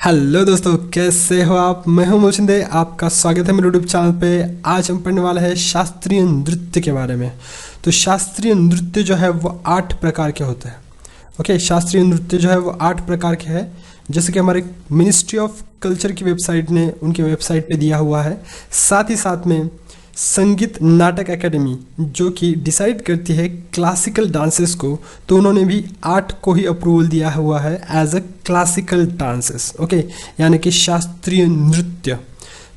Hello दोस्तों, कैसे हो आप। मैं हूं मोचिंदे, आपका स्वागत है मेरे यूट्यूब चैनल पे। आज हम पढ़ने वाले हैं शास्त्रीय नृत्य के बारे में। तो शास्त्रीय नृत्य जो है वो 8 प्रकार के होते हैं। ओके, शास्त्रीय नृत्य जो है वो 8 प्रकार के हैं, जैसे कि हमारे मिनिस्ट्री ऑफ कल्चर की वेबसाइट ने उनके वेबसाइट पे दिया हुआ है। साथ ही साथ में संगीत नाटक एकेडमी जो कि डिसाइड करती है क्लासिकल डांसेस को, तो उन्होंने भी 8 को ही अप्रूवल दिया हुआ है as a classical dances. Okay, यानी कि शास्त्रीय नृत्य।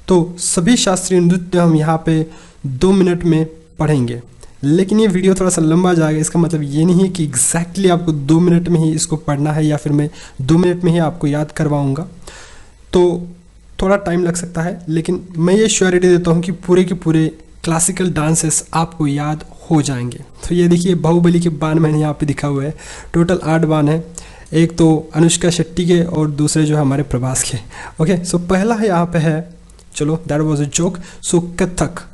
तो सभी शास्त्रीय नृत्य हम यहाँ पे 2 मिनट में पढ़ेंगे, लेकिन ये वीडियो थोड़ा सा लंबा जाएगा। इसका मतलब ये नहीं है कि एग्जैक्टली आपको 2 मिनट में ही इसको पढ़ना है या फिर मैं 2 मिनट में ही आपको याद करवाऊँगा। तो थोड़ा टाइम लग सकता है, लेकिन मैं ये श्योरिटी देता हूँ कि पूरे के पूरे क्लासिकल डांसेस आपको याद हो जाएंगे। तो ये देखिए, बाहुबली के बाण मैंने यहाँ पे दिखा हुआ है। टोटल 8 बाण है, एक तो अनुष्का शेट्टी के और दूसरे जो है हमारे प्रभास के। ओके, सो पहला है यहाँ पे है, चलो दैट वाज अ जोक। सो कथक।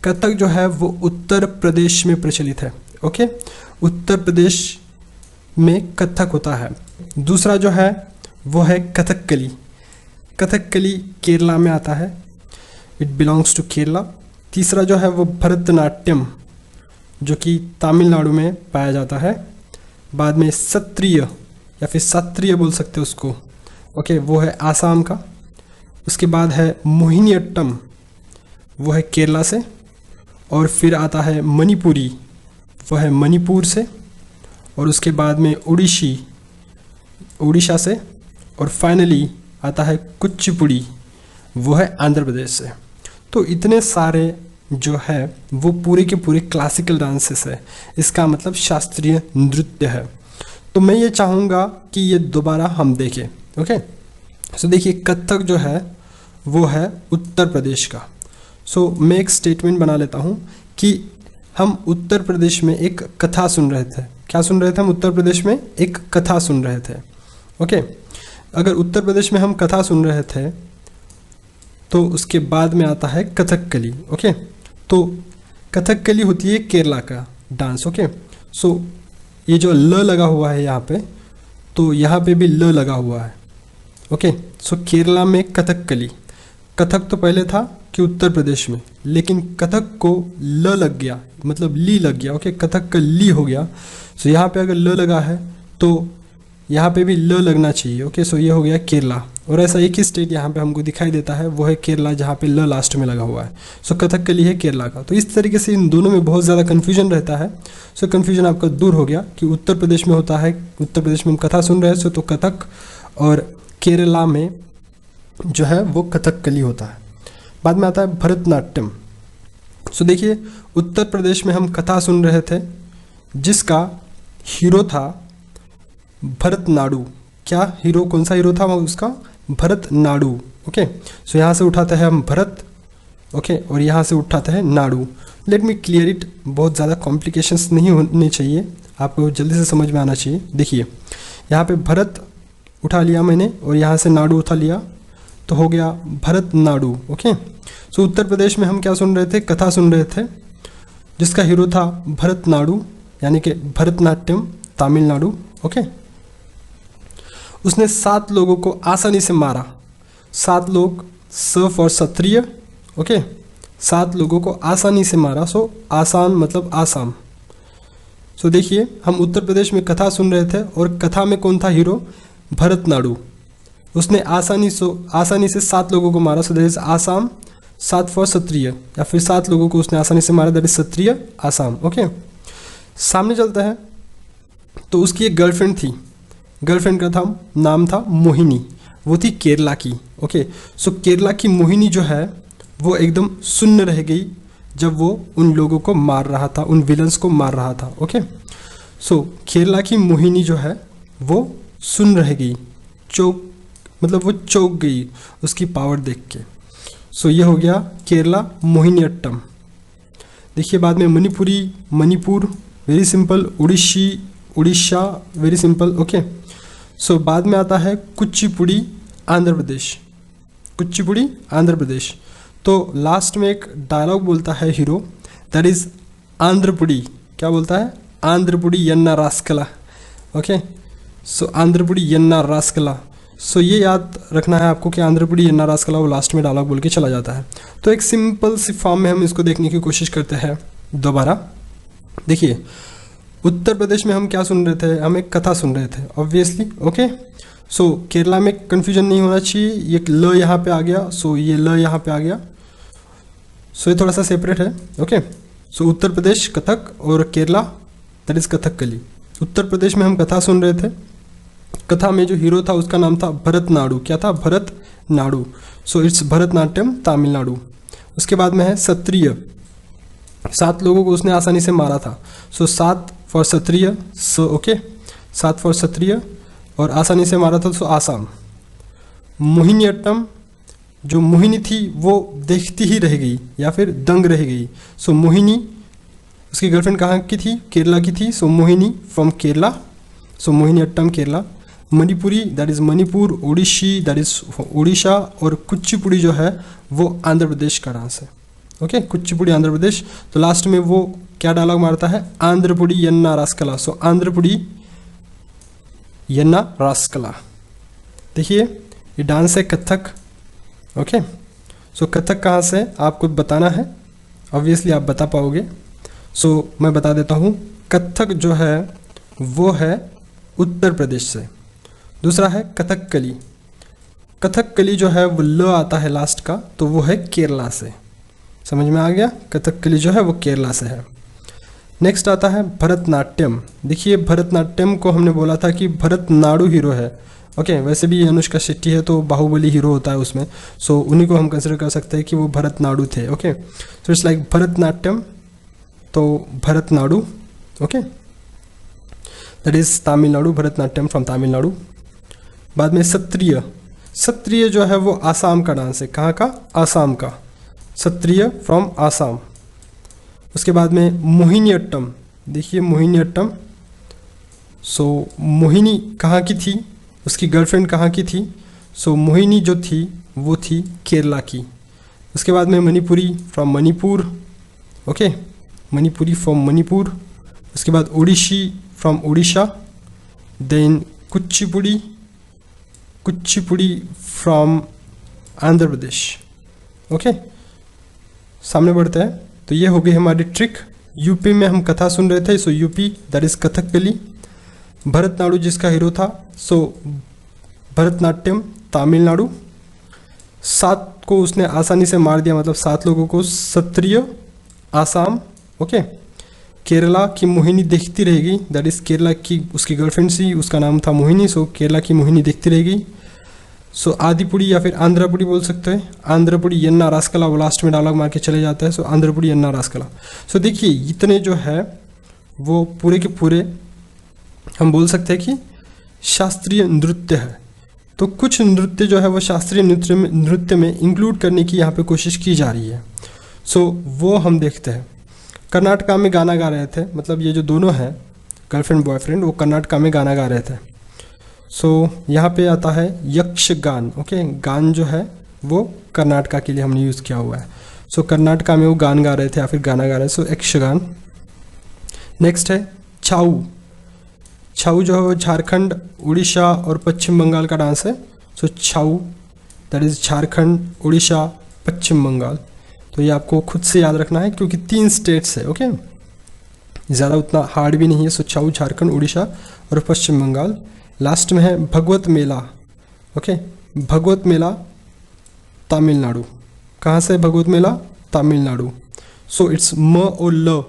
कथक जो है वो उत्तर प्रदेश में प्रचलित है। ओके, उत्तर प्रदेश में कथक होता है। दूसरा जो है वो है कथकली। कथकली केरला में आता है, इट बिलोंग्स टू केरला। तीसरा जो है वो भरतनाट्यम जो कि तमिलनाडु में पाया जाता है। बाद में सत्रिय या फिर शास्त्रीय बोल सकते हो उसको। ओके, वो है आसाम का। उसके बाद है मोहिनीअट्टम, वो है केरला से। और फिर आता है मणिपुरी, वो है मणिपुर से। और उसके बाद में ओडिशी, उड़ीसा से। और फाइनली आता है कुचिपुड़ी, वो है आंध्र प्रदेश से। तो इतने सारे जो है वो पूरे के पूरे क्लासिकल डांसेस है, इसका मतलब शास्त्रीय नृत्य है। तो मैं ये चाहूँगा कि ये दोबारा हम देखें। ओके, सो देखिए, कथक जो है वो है उत्तर प्रदेश का। सो मैं एक स्टेटमेंट बना लेता हूँ कि हम उत्तर प्रदेश में एक कथा सुन रहे थे। क्या सुन रहे थे हम? उत्तर प्रदेश में एक कथा सुन रहे थे। ओके, अगर उत्तर प्रदेश में हम कथा सुन रहे थे तो उसके बाद में आता है कथकली। ओके, तो कथकली होती है केरला का डांस। ओके, सो ये जो ल लगा हुआ है यहाँ पे, तो यहाँ पे भी ल लगा हुआ है। ओके, सो केरला में कथकली। कथक तो पहले था कि उत्तर प्रदेश में, लेकिन कथक को ल लग गया, मतलब ली लग गया। ओके, कथक का ली हो गया। सो यहाँ पे अगर ल लगा है तो यहाँ पे भी ल लगना चाहिए। ओके, सो ये हो गया केरला। और ऐसा एक ही स्टेट यहाँ पे हमको दिखाई देता है, वो है केरला, जहाँ पे ल लास्ट में लगा हुआ है। सो कथकली है केरला का। तो इस तरीके से इन दोनों में बहुत ज़्यादा कन्फ्यूजन रहता है। सो कन्फ्यूजन आपका दूर हो गया कि उत्तर प्रदेश में होता है, उत्तर प्रदेश में हम कथा सुन रहे हैं सो तो कथक, और केरला में जो है वो कथकली होता है। बाद में आता है भरतनाट्यम। सो देखिए, उत्तर प्रदेश में हम कथा सुन रहे थे जिसका हीरो था भरतनाडु। क्या हीरो, कौन सा हीरो था वो उसका? भरतनाडु। ओके, सो यहाँ से उठाते हैं हम भरत। ओके, और यहाँ से उठाते हैं Nadu. Let me clear it, बहुत ज़्यादा कॉम्प्लिकेशंस नहीं होने चाहिए, आपको जल्दी से समझ में आना चाहिए। देखिए, यहाँ पे भरत उठा लिया मैंने और यहाँ से नाडु उठा लिया, तो हो गया भरतनाडु। ओके, सो उत्तर प्रदेश में हम क्या सुन रहे थे? कथा सुन रहे थे जिसका हीरो था भरतनाडु, यानी कि भरतनाट्यम, तमिलनाडु। ओके, उसने 7 लोगों को आसानी से मारा। 7 लोग, स फॉर क्षत्रिय। ओके, 7 लोगों को आसानी से मारा। सो आसान मतलब आसाम। सो देखिए, हम उत्तर प्रदेश में कथा सुन रहे थे और कथा में कौन था हीरो? भरतनाडु। उसने आसानी से 7 लोगों को मारा। So that is Assam. 7 for Kshatriya, या फिर 7 लोगों को उसने आसानी से मारा, that is Kshatriya, Assam. Okay, सामने चलते हैं। तो उसकी एक गर्लफ्रेंड थी, गर्लफ्रेंड का नाम था मोहिनी, वो थी केरला की। ओके, सो केरला की मोहिनी जो है वो एकदम सुन्न रह गई जब वो उन लोगों को मार रहा था, उन विलन्स को मार रहा था। ओके, सो केरला की मोहिनी जो है वो सुन रह गई, मतलब वो चौंक गई उसकी पावर देख के। सो ये हो गया केरला मोहिनीअट्टम। देखिए, बाद में Manipur very simple. Orissa very simple. Okay, so बाद में आता है कुचिपुड़ी, आंध्र प्रदेश। कुचिपुड़ी आंध्र प्रदेश। तो लास्ट में एक डायलॉग बोलता है हीरो, दैट इज आंध्रपुड़ी। क्या बोलता है? आंध्रपुड़ी यन्ना रास्कला। ओके, सो आंध्रपुड़ी यन्ना रास्कला। सो ये याद रखना है आपको कि आंध्रपुड़ी यन्ना रास्कला वो लास्ट में डायलॉग बोल के चला जाता है। तो एक सिंपल सी फॉर्म में हम इसको देखने की कोशिश करते हैं दोबारा। देखिए उत्तर प्रदेश में हम क्या सुन रहे थे, हम एक कथा सुन रहे थे ऑब्वियसली। ओके, सो केरला में कन्फ्यूजन नहीं होना चाहिए, ये ल यहाँ पे आ गया, सो ये ल यहाँ पे आ गया, सो ये थोड़ा सा सेपरेट है। ओके, सो उत्तर प्रदेश कथक और केरला दैट इज कथकली। उत्तर प्रदेश में हम कथा सुन रहे थे, कथा में जो हीरो था उसका नाम था भरतनाडु। क्या था? भरतनाडु। So it's Bharatanatyam Tamil Nadu. उसके बाद में है क्षत्रिय, 7 लोगों को उसने आसानी से मारा था, so 7 for Kshatriya. So okay, 7 for Kshatriya और आसानी से मारा था, सो आसाम। मोहिनीअट्टम, जो मोहिनी थी वो देखती ही रह गई या फिर दंग रह गई। सो मोहिनी, उसकी गर्लफ्रेंड कहाँ की थी? केरला की थी, so Mohini from Kerala. So Mohiniyattam Kerala. Manipuri that is Manipur. Odissi that is Orissa. और कुचिपुड़ी जो है वो आंध्र प्रदेश का डांस है। ओके, कुचिपुड़ी आंध्र प्रदेश। तो लास्ट में वो क्या डायलॉग मारता है? आंध्रपुड़ी यन्ना रास्कला। सो आंध्रपुड़ी यन्ना रास्कला। देखिए ये डांस है कथक। ओके, सो कथक कहाँ से आपको बताना है, ऑब्वियसली आप बता पाओगे। सो मैं बता देता हूँ, कथक जो है वो है उत्तर प्रदेश से। दूसरा है कथकली। कथकली जो है वो ल आता है लास्ट का, तो वो है केरला से। समझ में आ गया? कथकली जो है वो केरला से है। नेक्स्ट आता है भरतनाट्यम। देखिए भरतनाट्यम को हमने बोला था कि भरतनाडु हीरो है। ओके, वैसे भी अनुष्का शेट्टी है तो बाहुबली हीरो होता है उसमें, सो उन्हीं को हम कंसिडर कर सकते हैं कि वो भरतनाडु थे। Okay, so it's like Bharatanatyam, तो भरतनाडु। Okay, that is Tamil Nadu, Bharatanatyam from Tamil Nadu. बाद में क्षत्रिय। क्षत्रिय जो है वो आसाम का डांस है। कहाँ का? आसाम का। क्षत्रिय फ्रॉम आसाम। उसके बाद में मोहिनीअट्टम। देखिए मोहिनीअट्टम, सो मोहिनी कहाँ की थी? उसकी गर्लफ्रेंड कहाँ की थी? सो मोहिनी जो थी वो थी केरला की। उसके बाद में Manipuri from Manipur. Okay, Manipuri from Manipur. उसके बाद Odissi from Orissa. Then Kuchipudi, Kuchipudi from Andhra Pradesh. Okay, सामने बढ़ते हैं। तो ये हो गई हमारी ट्रिक। यूपी में हम कथा सुन रहे थे, सो यूपी दैट इज कथकली। भरतनाडु जिसका हीरो था, सो भरतनाट्यम तमिलनाडु। 7 को उसने आसानी से मार दिया, मतलब 7 लोगों को। क्षत्रिय आसाम। ओके, केरला की मोहिनी देखती रहेगी, दैट इज केरला की उसकी गर्लफ्रेंड सी, उसका नाम था मोहिनी, सो केरला की मोहिनी देखती रहेगी। सो आदिपुड़ी या फिर आंध्रपुड़ी बोल सकते हैं। आंध्रपुड़ी यन्ना रास्कला, वो लास्ट में डायलॉग मार के चले जाता है, सो आंध्रपुड़ी यन्ना रास्कला। सो देखिए इतने जो है वो पूरे के पूरे हम बोल सकते हैं कि शास्त्रीय नृत्य है। तो कुछ नृत्य जो है वो शास्त्रीय नृत्य में इंक्लूड करने की यहाँ पे कोशिश की जा रही है। सो वो हम देखते हैं। कर्नाटका में गाना गा रहे थे, मतलब ये जो दोनों हैं गर्लफ्रेंड बॉयफ्रेंड, वो कर्नाटका में गाना गा रहे थे। सो यहाँ पे आता है यक्षगान। ओके, गान जो है वो कर्नाटका के लिए हमने यूज़ किया हुआ है। सो कर्नाटका में वो गान गा रहे थे या फिर गाना गा रहे हैं, सो यक्षगान। नेक्स्ट है छाऊ। छाऊ जो है वो झारखंड, उड़ीसा और पश्चिम बंगाल का डांस है। सो छाऊ दैट इज़ झारखंड, उड़ीसा, पश्चिम बंगाल। तो ये आपको खुद से याद रखना है क्योंकि 3 स्टेट्स है। ओके, ज़्यादा उतना हार्ड भी नहीं है। सो छाऊ झारखंड, उड़ीसा और पश्चिम बंगाल। लास्ट में है भगवत मेला। ओके, भगवत मेला तमिलनाडु। कहाँ से भगवत मेला? तमिलनाडु। सो इट्स म और ल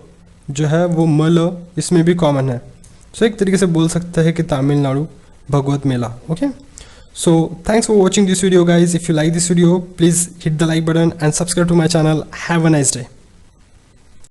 जो है वो म ल इसमें भी कॉमन है। सो एक तरीके से बोल सकते हैं कि Tamil Nadu Bhagavata Mela. Okay, so thanks for watching this video guys. If you like this video, please hit the like button and subscribe to my channel. Have a nice day.